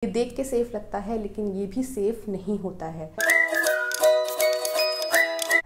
ये देख के सेफ लगता है लेकिन ये भी सेफ नहीं होता है।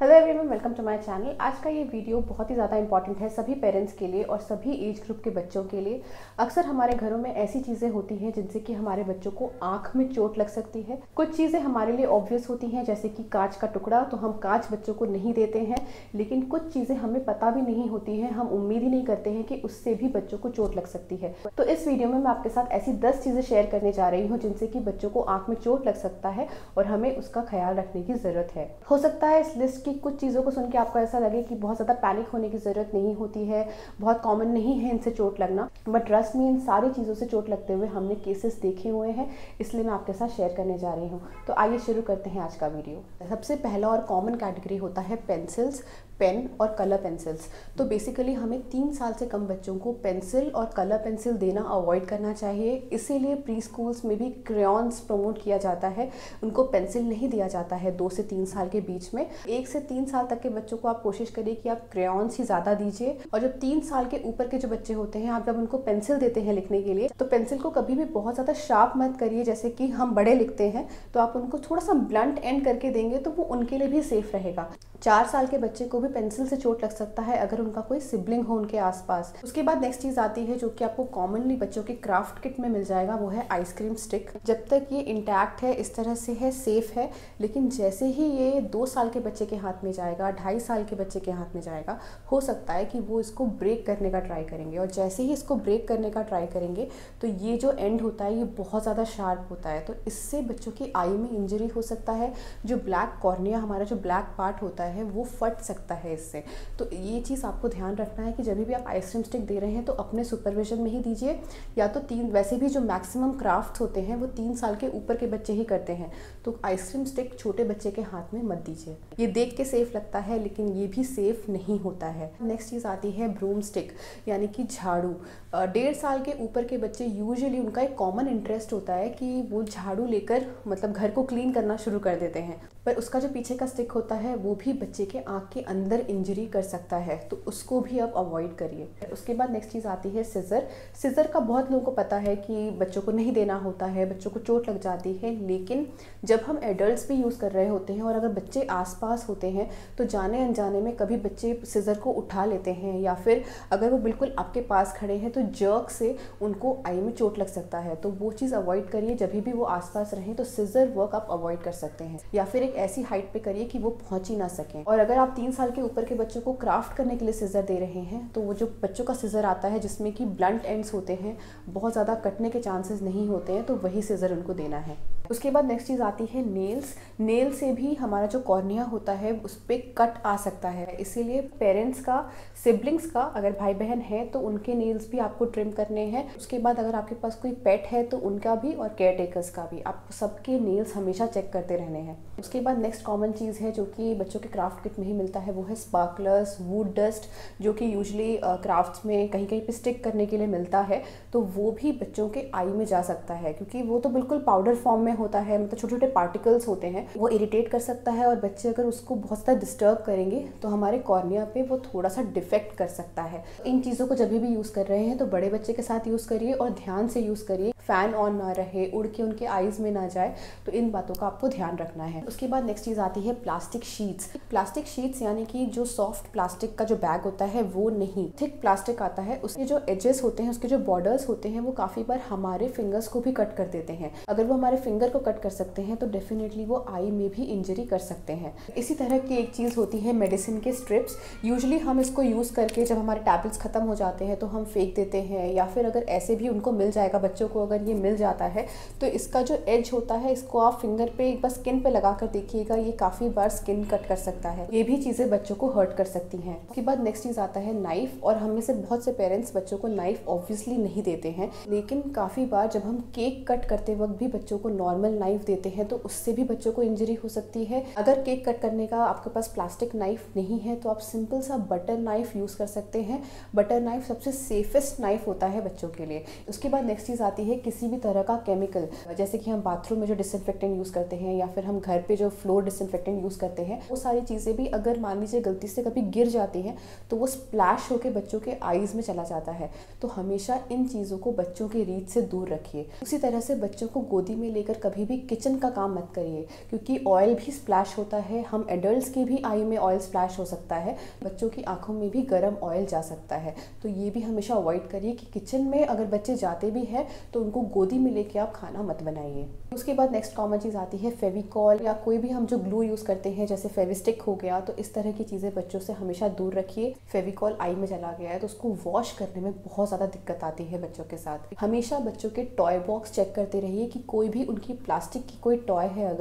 Hello everyone, welcome to my channel. आज का ये वीडियो बहुत ही ज़्यादा इंपॉर्टेंट है सभी पेरेंट्स के लिए और सभी एज ग्रुप के बच्चों के लिए। अक्सर हमारे घरों में ऐसी चीज़ें होती हैं जिनसे कि हमारे बच्चों को आंख में चोट लग सकती है। कुछ चीज़ें हमारे लिए ऑब्वियस होती हैं, जैसे कि कांच का टुकड़ा, तो हम कांच बच्चों को नहीं देते हैं। लेकिन कुछ चीज़ें हमें पता भी नहीं होती हैं, हम उम्मीद ही नहीं करते हैं कि उससे भी बच्चों को चोट लग सकती है। तो इस वीडियो में मैं आपके साथ ऐसी 10 चीज़ें शेयर करने जा रही हूँ जिनसे कि बच्चों को आंख में चोट लग सकता है और हमें उसका ख्याल रखने की ज़रूरत है। हो सकता है इस लिस्ट की कुछ चीज़ों को सुन के आपको ऐसा लगे कि बहुत ज़्यादा पैनिक होने की ज़रूरत नहीं होती है, बहुत कॉमन नहीं है इनसे चोट लगना, बट ट्रस्ट मी, इन सारी चीज़ों से चोट लगते हुए हमने केसेस देखे हुए हैं, इसलिए मैं आपके साथ शेयर करने जा रही हूँ। तो आइए शुरू करते हैं आज का वीडियो। सबसे पहला और कॉमन कैटेगरी होता है पेंसिल्स, पेन और कलर पेंसिल्स। तो बेसिकली हमें 3 साल से कम बच्चों को पेंसिल और कलर पेंसिल देना अवॉइड करना चाहिए। इसीलिए प्री स्कूल्स में भी क्रेयॉन्स प्रमोट किया जाता है, उनको पेंसिल नहीं दिया जाता है 2 से 3 साल के बीच में। 1 से 3 साल तक के बच्चों को आप कोशिश करिए कि आप क्रेयॉन्स ही ज़्यादा दीजिए। और जब 3 साल के ऊपर के जो बच्चे होते हैं, आप जब उनको पेंसिल देते हैं लिखने के लिए, तो पेंसिल को कभी भी बहुत ज़्यादा शार्प मत करिए। जैसे कि हम बड़े लिखते हैं तो आप उनको थोड़ा सा ब्लंट एंड करके देंगे तो वो उनके लिए भी सेफ रहेगा। 4 साल के बच्चे को भी पेंसिल से चोट लग सकता है अगर उनका कोई सिबलिंग हो उनके आसपास। उसके बाद नेक्स्ट चीज़ आती है जो कि आपको कॉमनली बच्चों के क्राफ्ट किट में मिल जाएगा, वो है आइसक्रीम स्टिक। जब तक ये इंटैक्ट है, इस तरह से है, सेफ है, लेकिन जैसे ही ये 2 साल के बच्चे के हाथ में जाएगा, 2.5 साल के बच्चे के हाथ में जाएगा, हो सकता है कि वो इसको ब्रेक करने का ट्राई करेंगे। और जैसे ही इसको ब्रेक करने का ट्राई करेंगे तो ये जो एंड होता है ये बहुत ज़्यादा शार्प होता है, तो इससे बच्चों की आई में इंजरी हो सकता है। जो ब्लैक कॉर्निया, हमारा जो ब्लैक पार्ट होता है, वो फट सकता है इससे। तो ये चीज़ आपको ध्यान रखना है कि जब भी आप आइसक्रीम स्टिक दे रहे हैं तो अपने सुपरविजन में ही दीजिए, या तो 3, वैसे भी जो मैक्सिमम क्राफ्ट्स होते हैं वो 3 साल के ऊपर के बच्चे ही करते हैं, तो आइसक्रीम स्टिक छोटे बच्चे के हाथ में मत दीजिए। ये देख के सेफ लगता है लेकिन ये भी सेफ नहीं होता है। नेक्स्ट चीज़ आती है ब्रूम स्टिक, यानी कि झाड़ू। 1.5 साल के ऊपर के बच्चे यूजुअली उनका एक कॉमन इंटरेस्ट होता है कि वो झाड़ू लेकर मतलब घर को क्लीन करना शुरू कर देते हैं, पर उसका जो पीछे का स्टिक होता है वो भी बच्चे के आँख के अंदर इंजरी कर सकता है, तो उसको भी आप अवॉइड करिए। उसके बाद नेक्स्ट चीज़ आती है सिजर। सिजर का बहुत लोगों को पता है कि बच्चों को नहीं देना होता है, बच्चों को चोट लग जाती है, लेकिन जब हम एडल्ट्स भी यूज़ कर रहे होते हैं और अगर बच्चे आसपास होते हैं तो जाने अनजाने में कभी बच्चे सिजर को उठा लेते हैं, या फिर अगर वो बिल्कुल आपके पास खड़े हैं तो जर्क से उनको आई में चोट लग सकता है, तो वो चीज़ अवॉइड करिए। जब भी वो आसपास रहें तो सिजर वर्क आप अवॉइड कर सकते हैं, या फिर एक ऐसी हाइट पे करिए कि वो पहुंच ही ना सकें। और अगर आप 3 साल के ऊपर के बच्चों को क्राफ्ट करने के लिए सिजर दे रहे हैं तो वो जो बच्चों का सिजर आता है जिसमें कि ब्लंट एंड्स होते हैं, बहुत ज़्यादा कटने के चांसेस नहीं होते हैं, तो वही सिजर उनको देना है। उसके बाद नेक्स्ट चीज़ आती है नेल्स। नेल से भी हमारा जो कॉर्निया होता है उस पर कट आ सकता है, इसीलिए पेरेंट्स का, सिबलिंग्स का, अगर भाई बहन है तो उनके नेल्स भी आपको ट्रिम करने हैं। उसके बाद अगर आपके पास कोई पेट है तो उनका भी, और केयर टेकर्स का भी, आपको सबके नेल्स हमेशा चेक करते रहने हैं। उसके बाद नेक्स्ट कॉमन चीज़ है जो कि बच्चों के क्राफ्ट किट में ही मिलता है, वो है स्पार्कलर्स, वुड डस्ट, जो कि यूजुअली क्राफ्ट्स में कहीं कहीं पे स्टिक करने के लिए मिलता है, तो वो भी बच्चों के आई में जा सकता है, क्योंकि वो तो बिल्कुल पाउडर फॉर्म में होता है, मतलब छोटे छोटे पार्टिकल्स होते हैं, वो इरिटेट कर सकता है, और बच्चे अगर उसको बहुत ज़्यादा डिस्टर्ब करेंगे तो हमारे कॉर्निया पे वो थोड़ा सा डिफेक्ट कर सकता है। इन चीज़ों को जब भी यूज़ कर रहे हैं तो बड़े बच्चे के साथ यूज़ करिए और ध्यान से यूज़ करिए, फ़ैन ऑन ना रहे, उड़ के उनके आईज़ में ना जाए, तो इन बातों का आपको ध्यान रखना है। उसके बाद नेक्स्ट चीज़ आती है प्लास्टिक शीट्स। प्लास्टिक शीट्स यानी कि जो सॉफ्ट प्लास्टिक का जो बैग होता है वो नहीं, थिक प्लास्टिक आता है, उसके जो एजेस होते हैं, उसके जो बॉर्डर्स होते हैं, वो काफ़ी बार हमारे फिंगर्स को भी कट कर देते हैं। अगर वो हमारे फिंगर को कट कर सकते हैं तो डेफिनेटली वो आई में भी इंजरी कर सकते हैं। इसी तरह की एक चीज़ होती है मेडिसिन के स्ट्रिप्स। यूजुअली हम इसको यूज़ करके जब हमारे टैबलेट्स ख़त्म हो जाते हैं तो हम फेंक देते हैं, या फिर अगर ऐसे भी उनको मिल जाएगा, बच्चों को अगर ये मिल जाता है तो इसका जो एज होता है इसको आप फिंगर पे एक बार स्किन पे लगा कर देखिएगा, ये काफ़ी बार स्किन कट कर सकता है, ये भी चीज़ें बच्चों को हर्ट कर सकती हैं। उसके बाद नेक्स्ट चीज़ आता है नाइफ, और हम में से बहुत से पेरेंट्स बच्चों को नाइफ ऑब्वियसली नहीं देते हैं, लेकिन काफ़ी बार जब हम केक कट करते वक्त भी बच्चों को नॉर्मल नाइफ देते हैं तो उससे भी बच्चों को इंजरी हो सकती है। अगर केक कट करने का आपके पास प्लास्टिक नाइफ नहीं है तो आप सिंपल सा बटर नाइफ यूज़ कर सकते हैं। बटर नाइफ सबसे सेफेस्ट नाइफ होता है बच्चों के लिए। उसके बाद नेक्स्ट चीज़ आती है किसी भी तरह का केमिकल, जैसे कि हम बाथरूम में जो डिसइंफेक्टेंट यूज़ करते हैं या फिर हम घर पे जो फ्लोर डिसइंफेक्टेंट यूज़ करते हैं, वो सारी चीज़ें भी अगर मान लीजिए गलती से कभी गिर जाती हैं तो वो स्प्लैश होकर बच्चों के आईज़ में चला जाता है। तो हमेशा इन चीज़ों को बच्चों की रीच से दूर रखिए। उसी तरह से बच्चों को गोदी में लेकर कभी भी किचन का काम मत करिए, क्योंकि ऑयल भी स्प्लैश होता है। हम एडल्ट्स की भी आई में ऑयल स्प्लैश हो सकता है, बच्चों की आंखों में भी गर्म ऑयल जा सकता है। तो ये भी हमेशा अवॉइड करिए कि किचन में अगर बच्चे जाते भी हैं तो उनको गोदी में लेके आप खाना मत बनाइए। उसके बाद नेक्स्ट कॉमन चीज़ आती है फेविकॉल या कोई भी हम जो ग्लू यूज़ करते हैं जैसे फेविस्टिक हो गया, तो इस तरह की चीज़ें बच्चों से हमेशा दूर रखिए। फेविकॉल आई में चला गया है तो उसको वॉश करने में बहुत ज़्यादा दिक्कत आती है बच्चों के साथ। हमेशा बच्चों के टॉय बॉक्स चेक करते रहिए कि कोई भी उनकी प्लास्टिक की कोई टॉय है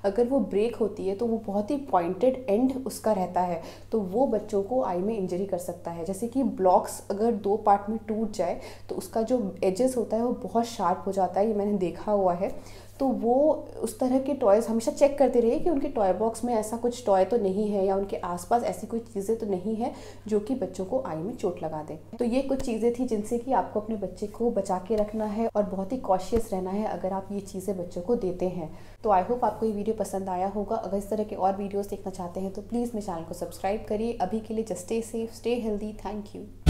अगर वो ब्रेक होती है तो वो बहुत ही पॉइंटेड एंड उसका रहता है, तो वो बच्चों को आई में इंजरी कर सकता है। जैसे कि ब्लॉक्स अगर 2 पार्ट में टूट जाए तो उसका जो एजेस होता है वो बहुत शार्प हो जाता है, ये मैंने देखा हुआ है। तो वो उस तरह के टॉयज़ हमेशा चेक करते रहिए कि उनके टॉय बॉक्स में ऐसा कुछ टॉय तो नहीं है या उनके आसपास ऐसी कोई चीज़ें तो नहीं है जो कि बच्चों को आई में चोट लगा दे। तो ये कुछ चीज़ें थी जिनसे कि आपको अपने बच्चे को बचा के रखना है और बहुत ही कॉशियस रहना है अगर आप ये चीज़ें बच्चों को देते हैं। तो आई होप आपको ये वीडियो पसंद आया होगा। अगर इस तरह के और वीडियोज़ देखना चाहते हैं तो प्लीज़ मेरे चैनल को सब्सक्राइब करिए। अभी के लिए just stay safe, stay healthy. Thank you.